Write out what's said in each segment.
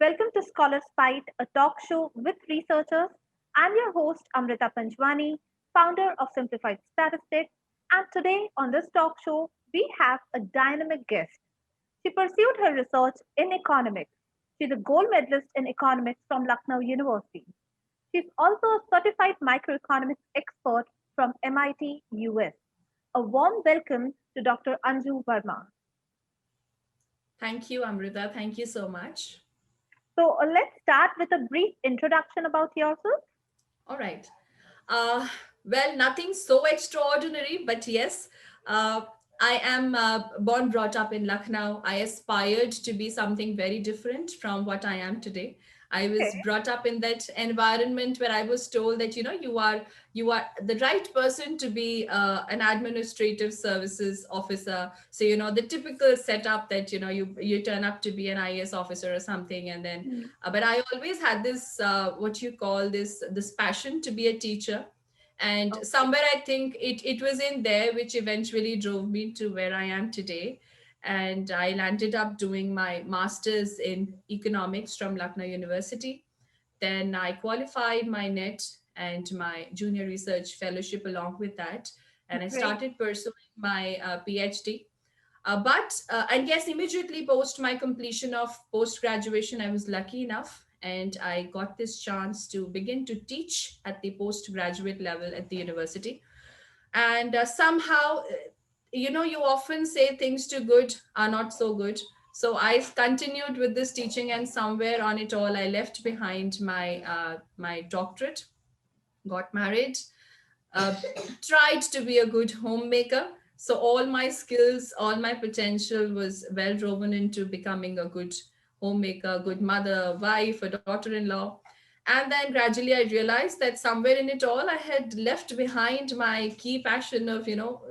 Welcome to ScholarsByte, a talk show with researchers. I'm your host, Amrita Panjwani, founder of Simplified Statistics. And today on this talk show, we have a dynamic guest. She pursued her research in economics. She's a gold medalist in economics from Lucknow University. She's also a certified microeconomics expert from MIT, US. A warm welcome to Dr. Anju Verma. Thank you, Amrita. Thank you so much. Let's start with a brief introduction about yourself. All right. Uh, well, nothing so extraordinary, but yes, uh, I am born, brought up in Lucknow. I aspired to be something very different from what I am today. I was Okay. brought up in that environment where I was told that you are the right person to be an administrative services officer. So the typical setup that you turn up to be an IAS officer or something, and then Mm. but I always had this what you call this passion to be a teacher, and Okay. somewhere I think it was in there which eventually drove me to where I am today. And I landed up doing my master's in economics from Lucknow University. Then I qualified my net and my junior research fellowship along with that, and I Great. started pursuing my PhD. And yes, immediately post my completion of post graduation, I was lucky enough and I got this chance to begin to teach at the postgraduate level at the university. And somehow, you often say things too good are not so good. So I continued with this teaching, and somewhere on it all, I left behind my doctorate, got married, uh, tried to be a good homemaker. So all my skills, all my potential was well driven into becoming a good homemaker, a good mother, wife, a daughter-in-law. And then gradually I realized that somewhere in it all, I had left behind my key passion of,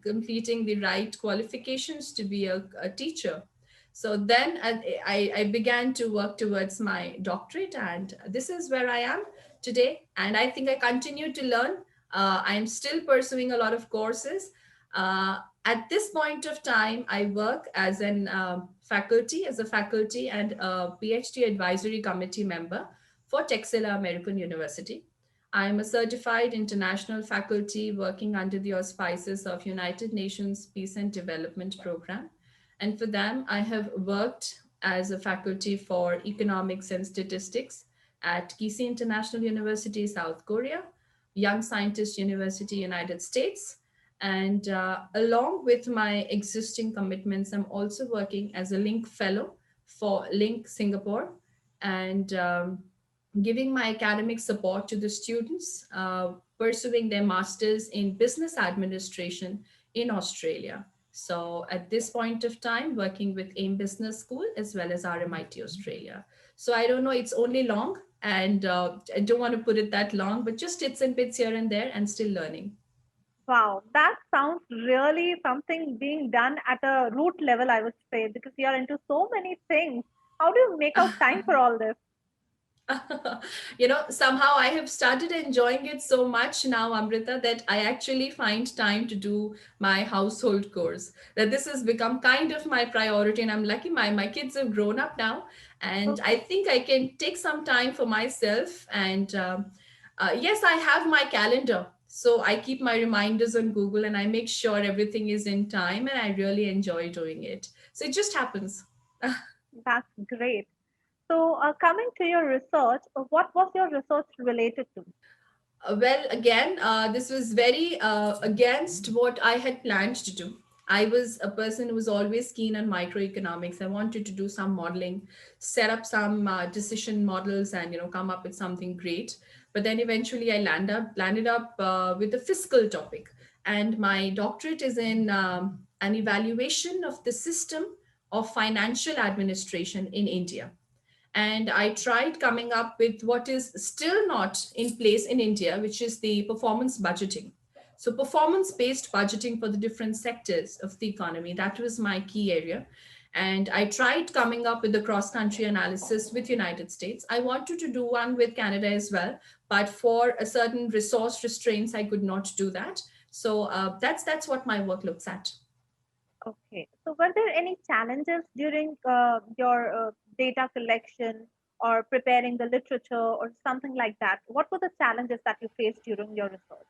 completing the right qualifications to be a teacher. So then I began to work towards my doctorate, and this is where I am today. And I think I continue to learn. I'm still pursuing a lot of courses. At this point of time, I work as as a faculty and a PhD advisory committee member for Texila American University. I'm a certified international faculty working under the auspices of United Nations Peace and Development Program. And for them, I have worked as a faculty for economics and statistics at Kisi International University, South Korea, Young Scientist University, United States. And along with my existing commitments, I'm also working as a Link Fellow for Link Singapore, and giving my academic support to the students pursuing their masters in business administration in Australia. So at this point of time, working with AIM Business School as well as RMIT Australia. So I don't know, it's only long, and I don't want to put it that long, but just bits and bits here and there, and still learning. Wow, that sounds really something being done at a root level, I would say, because you are into so many things. How do you make out time for all this? Somehow I have started enjoying it so much now, Amrita, that I actually find time to do my household chores. That this has become kind of my priority, and I'm lucky my kids have grown up now, and I Okay. think I can take some time for myself. And yes, I have my calendar. So I keep my reminders on Google and I make sure everything is in time, and I really enjoy doing it. So it just happens. That's great. Coming to your research, what was your research related to? Well, again, this was very against what I had planned to do. I was a person who was always keen on microeconomics. I wanted to do some modeling, set up some decision models, and come up with something great. But then eventually, I landed up with a fiscal topic, and my doctorate is in an evaluation of the system of financial administration in India. And I tried coming up with what is still not in place in India, which is the performance budgeting. So, performance based budgeting for the different sectors of the economy, that was my key area. And I tried coming up with the cross country analysis with United States. I wanted to do one with Canada as well, but for a certain resource restraints, I could not do that. So that's what my work looks at. Okay. So, were there any challenges during your data collection? or preparing the literature or something like that? What were the challenges that you faced during your research?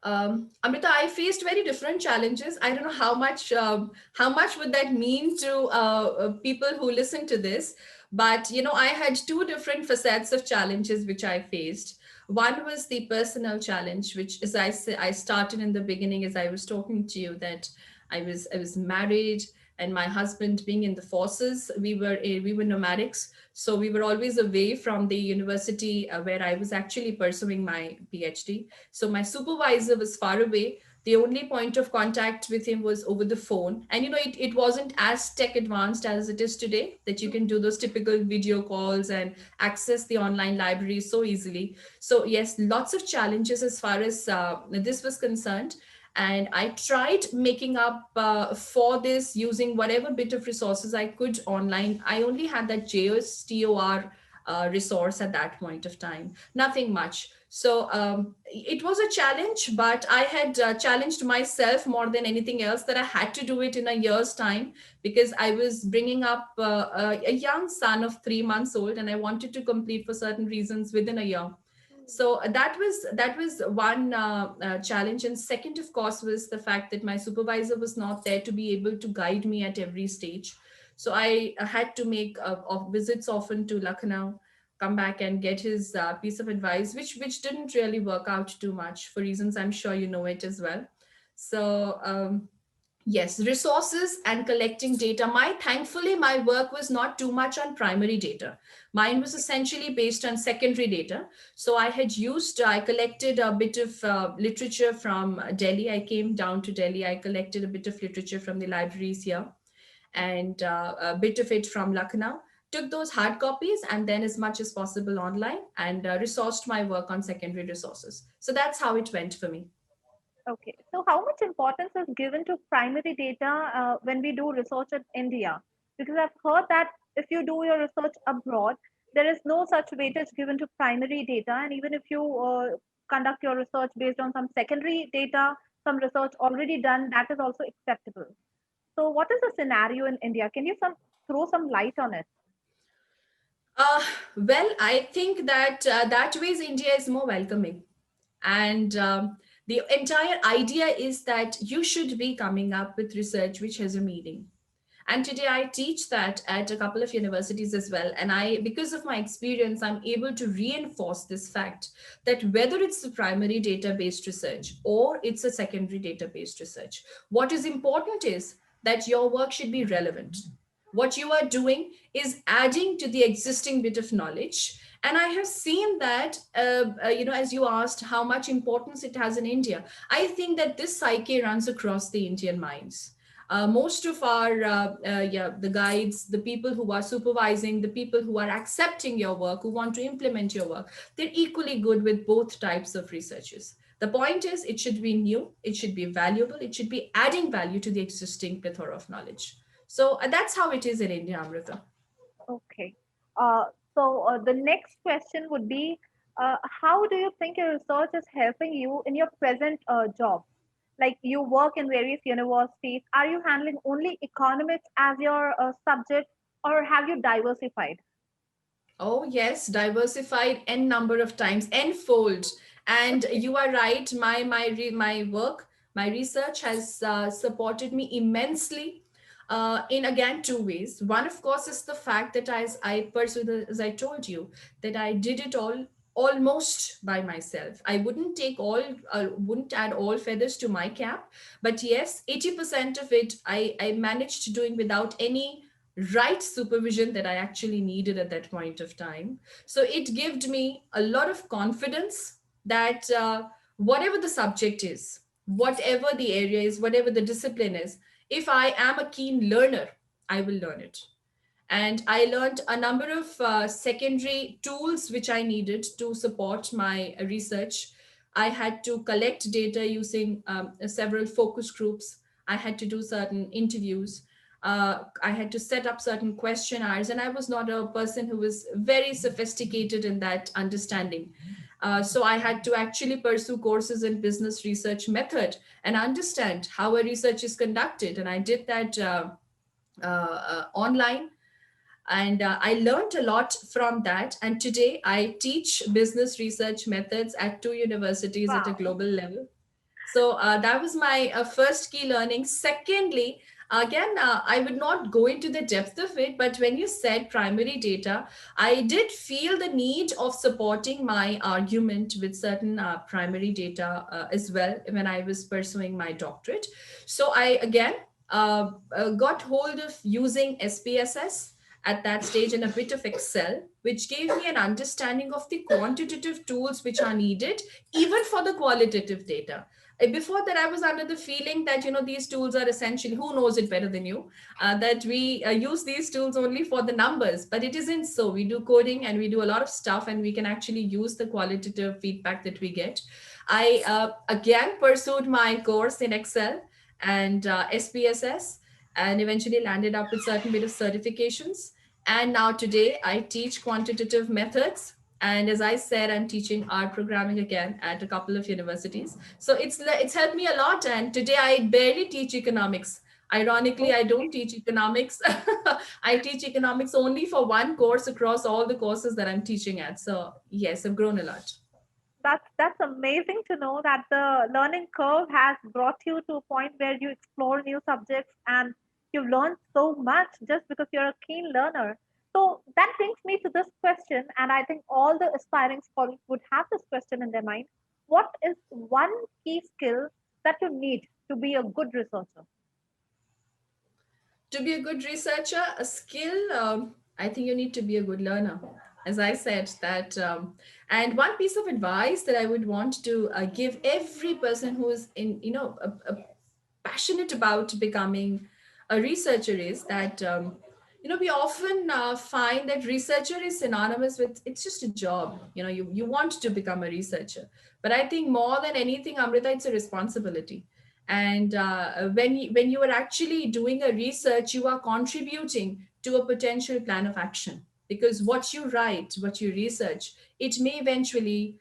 Amrita, I faced very different challenges. I don't know how much would that mean to people who listen to this, but I had two different facets of challenges which I faced. One was the personal challenge, which, as I started in the beginning, as I was talking to you, that I was married, and my husband being in the forces, we were nomadics, so we were always away from the university where I was actually pursuing my PhD. So my supervisor was far away. The only point of contact with him was over the phone. And it wasn't as tech advanced as it is today, that you can do those typical video calls and access the online library so easily. So yes, lots of challenges as far as this was concerned. And I tried making up for this using whatever bit of resources I could online. I only had that JSTOR resource at that point of time, nothing much. So it was a challenge, but I had challenged myself more than anything else, that I had to do it in a year's time, because I was bringing up a young son of 3 months old, and I wanted to complete for certain reasons within a year. So that was one challenge. And second, of course, was the fact that my supervisor was not there to be able to guide me at every stage. So I had to make visits often to Lucknow, come back and get his piece of advice, which didn't really work out too much, for reasons I'm sure you know it as well. So yes, resources and collecting data. Thankfully, my work was not too much on primary data. Mine was essentially based on secondary data. So I collected a bit of literature from Delhi. I came down to Delhi. I collected a bit of literature from the libraries here, and a bit of it from Lucknow. Took those hard copies and then as much as possible online, and resourced my work on secondary resources. So that's how it went for me. Okay, so how much importance is given to primary data when we do research in India? Because I've heard that if you do your research abroad, there is no such weightage given to primary data, and even if you conduct your research based on some secondary data, some research already done, that is also acceptable. So, what is the scenario in India? Can you throw some light on it? Uh, well, I think that that ways India is more welcoming. And the entire idea is that you should be coming up with research which has a meaning. And today I teach that at a couple of universities as well. And because of my experience, I'm able to reinforce this fact that whether it's a primary data-based research or it's a secondary data-based research, what is important is that your work should be relevant. What you are doing is adding to the existing bit of knowledge. And I have seen that, as you asked, how much importance it has in India. I think that this psyche runs across the Indian minds. Most of our the guides, the people who are supervising, the people who are accepting your work, who want to implement your work, they're equally good with both types of researches. The point is, it should be new, it should be valuable, it should be adding value to the existing plethora of knowledge. So that's how it is in India, Amrita. Okay. Uh, so, the next question would be, how do you think your research is helping you in your present job? Like you work in various universities, are you handling only economics as your subject, or have you diversified? Oh, yes, diversified n number of times, n-fold. And Okay. you are right, my work, my research has supported me immensely in again two ways. One, of course, is the fact that as I pursued, as I told you, that I did it all almost by myself. I wouldn't add all feathers to my cap, but yes, 80% of it I managed doing without any right supervision that I actually needed at that point of time. So it gave me a lot of confidence that whatever the subject is, whatever the area is, whatever the discipline is, if I am a keen learner, I will learn it. And I learned a number of secondary tools which I needed to support my research. I had to collect data using several focus groups. I had to do certain interviews. I had to set up certain questionnaires, and I was not a person who was very sophisticated in that understanding. So I had to actually pursue courses in business research method and understand how a research is conducted. And I did that online. And I learned a lot from that. And today I teach business research methods at two universities at a Wow. global level. So that was my first key learning. Secondly, again, I would not go into the depth of it, but when you said primary data, I did feel the need of supporting my argument with certain primary data as well when I was pursuing my doctorate. So I again got hold of using SPSS at that stage and a bit of Excel, which gave me an understanding of the quantitative tools which are needed even for the qualitative data. Before that, I was under the feeling that these tools are essentially, who knows it better than you, that we use these tools only for the numbers, but it isn't so. We do coding and we do a lot of stuff, and we can actually use the qualitative feedback that we get. I again pursued my course in Excel and SPSS, and eventually landed up with certain bit of certifications. And now today I teach quantitative methods, and as I said, I'm teaching art programming again at a couple of universities. So it's helped me a lot. And today I barely teach economics. Ironically, I don't Okay. teach economics. I teach economics only for one course across all the courses that I'm teaching at. So yes, I've grown a lot. That's amazing to know that the learning curve has brought you to a point where you explore new subjects and you've learned so much just because you're a keen learner. So that brings me to this question, and I think all the aspiring scholars would have this question in their mind. What is one key skill that you need to be a good researcher? To be a good researcher, a skill, I think you need to be a good learner. As I said, that, and one piece of advice that I would want to give every person who is passionate about becoming a researcher is that, we often find that researcher is synonymous with it's just a job. You want to become a researcher, but I think more than anything, Amrita, it's a responsibility. And when you are actually doing a research, you are contributing to a potential plan of action, because what you write, what you research, it may eventually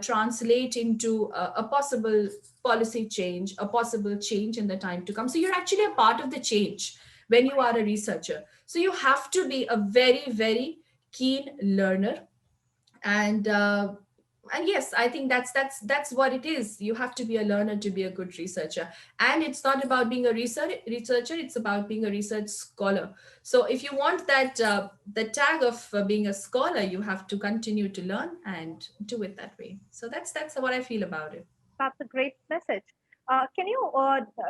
translate into a possible policy change, a possible change in the time to come. So you're actually a part of the change when you are a researcher. So you have to be a very, very keen learner. And yes, I think that's what it is. You have to be a learner to be a good researcher. And it's not about being a researcher, it's about being a research scholar. So if you want that the tag of being a scholar, you have to continue to learn and do it that way. So that's what I feel about it. That's a great message. Can you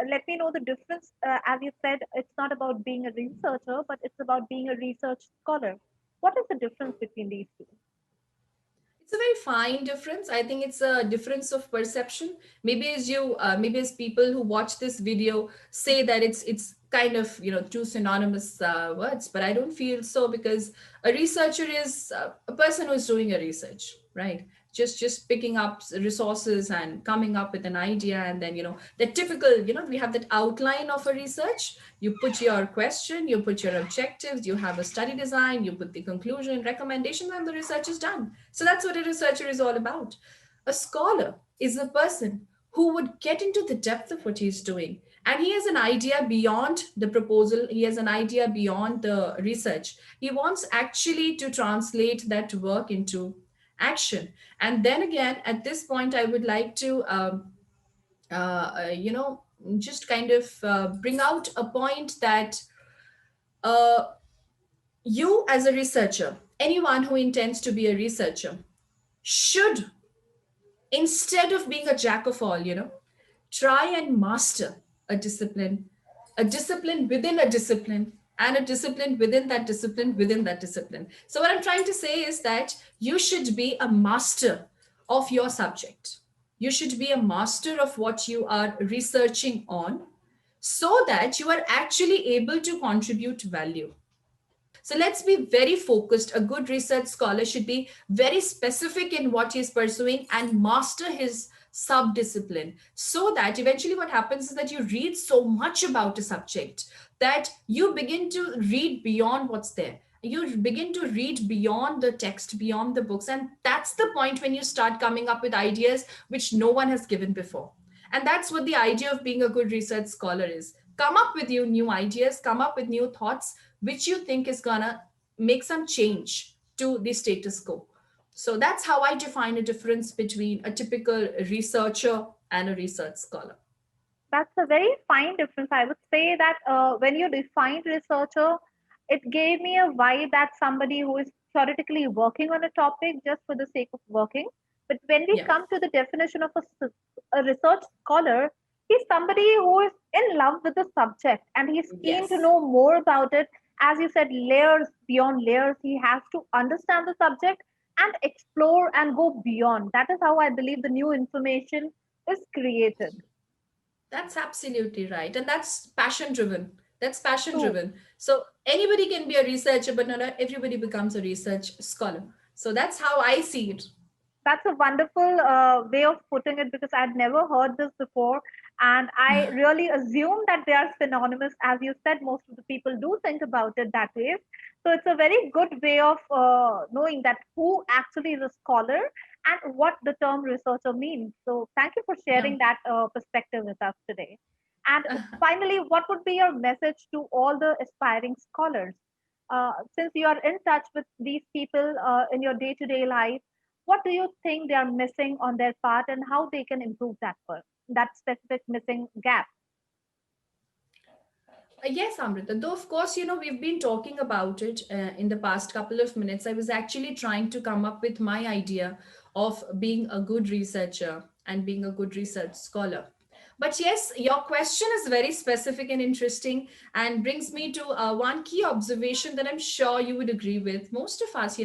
let me know the difference? As you said, it's not about being a researcher, but it's about being a research scholar. What is the difference between these two? It's a very fine difference. I think it's a difference of perception. Maybe as people who watch this video say that it's kind of two synonymous words, but I don't feel so, because a researcher is a person who is doing a research, right? Just picking up resources and coming up with an idea, and then the typical, we have that outline of a research. You put your question, you put your objectives, you have a study design, you put the conclusion, recommendations, and the research is done. So that's what a researcher is all about. A scholar is a person who would get into the depth of what he's doing. And he has an idea beyond the proposal, he has an idea beyond the research. He wants actually to translate that work into action. And then again, at this point, I would like to, just kind of bring out a point that uh, you, as a researcher, anyone who intends to be a researcher, should, instead of being a jack of all, try and master a discipline, a discipline within a discipline, and a discipline within that discipline within that discipline. So what I'm trying to say is that you should be a master of your subject. You should be a master of what you are researching on, so that you are actually able to contribute value. So let's be very focused. A good research scholar should be very specific in what he's pursuing and master his sub-discipline, so that eventually what happens is that you read so much about a subject that you begin to read beyond what's there. You begin to read beyond the text, beyond the books. And that's the point when you start coming up with ideas which no one has given before. And that's what the idea of being a good research scholar is. Come up with new ideas, come up with new thoughts, which you think is gonna make some change to the status quo. So that's how I define a difference between a typical researcher and a research scholar. That's a very fine difference. I would say that when you defined researcher, it gave me a vibe that somebody who is theoretically working on a topic just for the sake of working. But when we Yeah. come to the definition of a research scholar, he's somebody who is in love with the subject and he's keen to Yes. know more about it. As you said, layers beyond layers, he has to understand the subject and explore and go beyond. That is how I believe the new information is created. That's absolutely right. And that's passion driven. That's passion True. driven. So anybody can be a researcher, but not everybody becomes a research scholar. So that's how I see it. That's a wonderful way of putting it because I'd never heard this before. And I really assume that they are synonymous. As you said, most of the people do think about it that way. So it's a very good way of knowing that who actually is a scholar and what the term researcher means. So thank you for Yeah. sharing that perspective with us today. And finally, what would be your message to all the aspiring scholars? Since you are in touch with these people in your day to day life, what do you think they are missing on their part and how they can improve that specific missing gap? Yes, Amrita. Though, of course, we've been talking about it in the past couple of minutes. I was actually trying to come up with my idea of being a good researcher and being a good research scholar. But yes, your question is very specific and interesting and brings me to one key observation that I'm sure you would agree with. Most of us,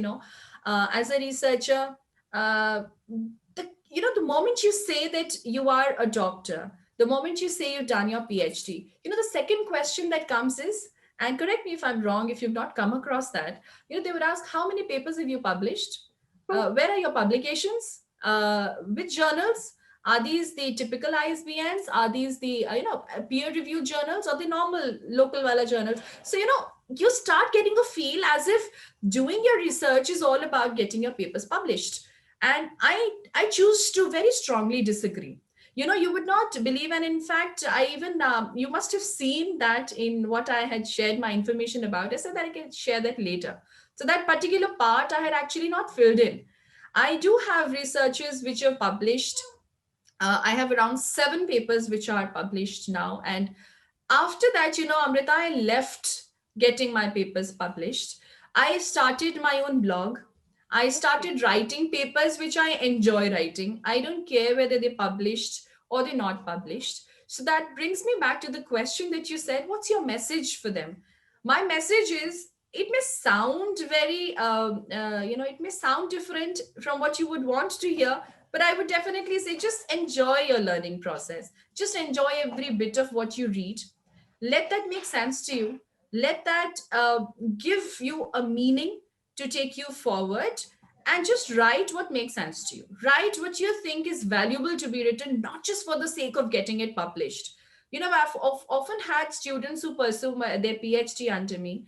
as a researcher, uh, the moment you say that you are a doctor, the moment you say you've done your PhD, the second question that comes is, and correct me if I'm wrong, if you've not come across that, they would ask, how many papers have you published? True. Where are your publications? Which journals? Are these the typical ISBNs? Are these the peer-reviewed journals or the normal local wala journals? So you start getting a feel as if doing your research is all about getting your papers published, and I choose to very strongly disagree. You would not believe, and in fact, I even you must have seen that in what I had shared my information about. I said that I can share that later. So that particular part I had actually not filled in. I do have researches which are published. I have around 7 papers which are published now, and after that, Amrita, I left getting my papers published. I started my own blog. I Okay. started writing papers which I enjoy writing. I don't care whether they're published or they're not published. So that brings me back to the question that you said, what's your message for them? My message is, it may sound very, it may sound different from what you would want to hear, but I would definitely say just enjoy your learning process. Just enjoy every bit of what you read. Let that make sense to you. Let that give you a meaning to take you forward, and just write what makes sense to you. Write what you think is valuable to be written, not just for the sake of getting it published. I've often had students who pursue their PhD under me.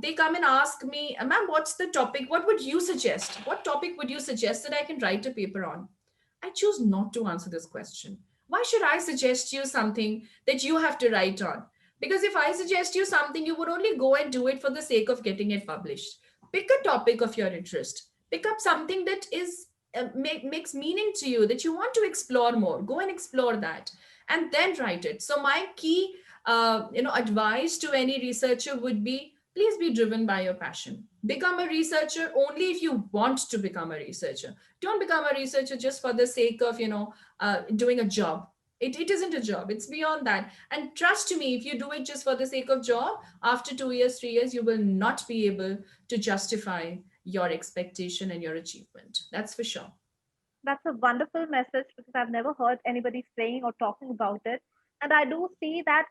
They come and ask me, ma'am, what's the topic? What would you suggest? What topic would you suggest that I can write a paper on? I choose not to answer this question. Why should I suggest you something that you have to write on? Because if I suggest you something, you would only go and do it for the sake of getting it published. Pick a topic of your interest. Pick up something that makes meaning to you, that you want to explore more. Go and explore that, and then write it. So my key, advice to any researcher would be: please be driven by your passion. Become a researcher only if you want to become a researcher. Don't become a researcher just for the sake of doing a job. It isn't a job, it's beyond that. And trust me, if you do it just for the sake of job, after 2 years, 3 years, you will not be able to justify your expectation and your achievement. That's for sure. That's a wonderful message because I've never heard anybody saying or talking about it. And I do see that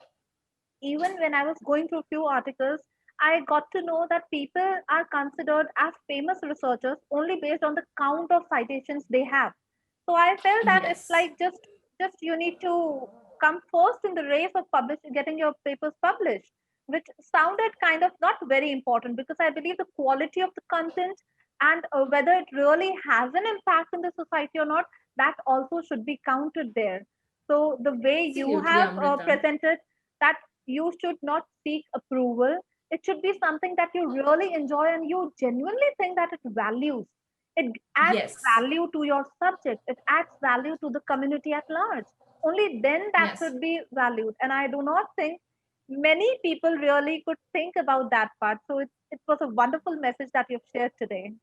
even when I was going through a few articles, I got to know that people are considered as famous researchers only based on the count of citations they have. So I felt that it's Yes. like just you need to come first in the race of getting your papers published, which sounded kind of not very important because I believe the quality of the content and whether it really has an impact in the society or not, that also should be counted there. So the way you Absolutely, have Amrita. presented that you should not seek approval. It should be something that you really enjoy and you genuinely think that it values. It adds Yes. value to your subject. It adds value to the community at large. Only then that Yes. should be valued. And I do not think many people really could think about that part. So it was a wonderful message that you've shared today.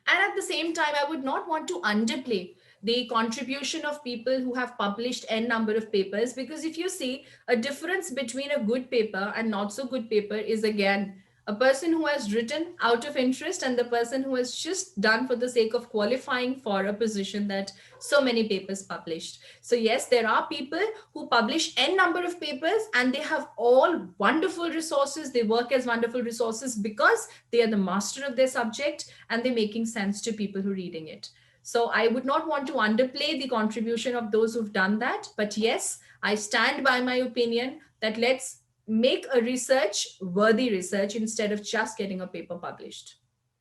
And at the same time, I would not want to underplay the contribution of people who have published n number of papers, because if you see, a difference between a good paper and not so good paper is again a person who has written out of interest and the person who has just done for the sake of qualifying for a position that so many papers published. So yes, there are people who publish n number of papers and they have all wonderful resources, they work as wonderful resources because they are the master of their subject and they're making sense to people who are reading it. So I would not want to underplay the contribution of those who've done that. But yes, I stand by my opinion that let's make a research worthy research instead of just getting a paper published.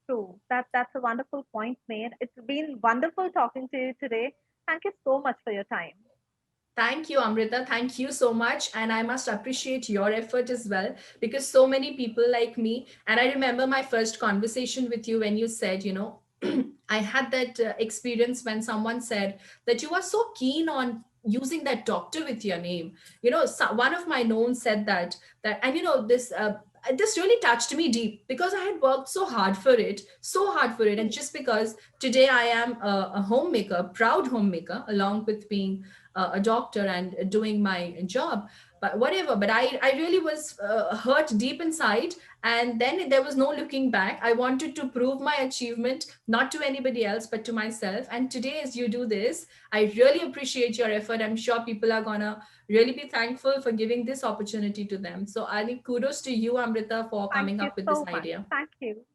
True. That's a wonderful point made. It's been wonderful talking to you today. Thank you so much for your time. Thank you, Amrita. Thank you so much. And I must appreciate your effort as well, because so many people like me, and I remember my first conversation with you when you said, I had that experience when someone said that you are so keen on using that doctor with your name. One of my knowns said that, and this really touched me deep because I had worked so hard for it. And just because today I am a homemaker, a proud homemaker, along with being a doctor and doing my job, but whatever. But I really was hurt deep inside. And then there was no looking back. I wanted to prove my achievement, not to anybody else, but to myself. And today, as you do this, I really appreciate your effort. I'm sure people are going to really be thankful for giving this opportunity to them. So I think kudos to you, Amrita, for Thank coming you up with this so much. idea. Thank you.